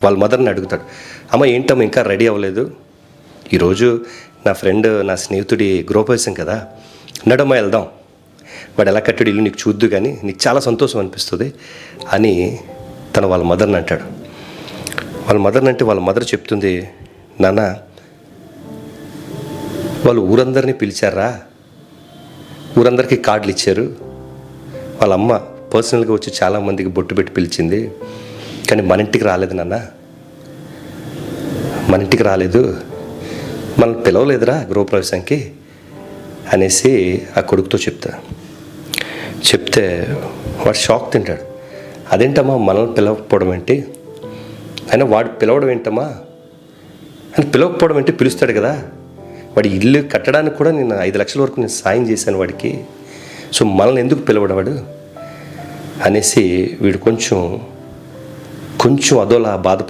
వాళ్ళ మదర్ని అడుగుతాడు, అమ్మ ఏంటమ్మా ఇంకా రెడీ అవ్వలేదు, ఈరోజు నా ఫ్రెండ్ నా స్నేహితుడి గృహప్రవేశం కదా, నడమ్మ వెళ్దాం, వాడు ఎలా కట్టాడు ఇల్లు నీకు చూద్దు కానీ నీకు చాలా సంతోషం అనిపిస్తుంది అని వాళ్ళ మదర్ని అంటాడు. వాళ్ళ మదర్ని అంటే వాళ్ళ మదర్ చెప్తుంది, నాన్న వాళ్ళు ఊరందరినీ పిలిచారా, ఊరందరికీ కార్డులు ఇచ్చారు, వాళ్ళ అమ్మ పర్సనల్గా వచ్చి చాలామందికి బొట్టు పెట్టి పిలిచింది, కానీ మన ఇంటికి రాలేదు నాన్న, మన ఇంటికి రాలేదు, మనం పిలవలేదురా గృహప్రవేశానికి అనేసి ఆ కొడుకుతో చెప్తే వాడు షాక్ తింటాడు. అదేంటమ్మా మనల్ని పిలవకపోవడం ఏంటి, అయినా వాడు పిలవడం ఏంటమ్మా అని, పిలవకపోవడం ఏంటి, పిలుస్తాడు కదా, వాడి ఇల్లు కట్టడానికి కూడా నేను 5 లక్షల వరకు నేను సాయం చేశాను వాడికి, సో మనల్ని ఎందుకు పిలవడం వాడు అనేసి వీడు కొంచెం అదోలా బాధపడు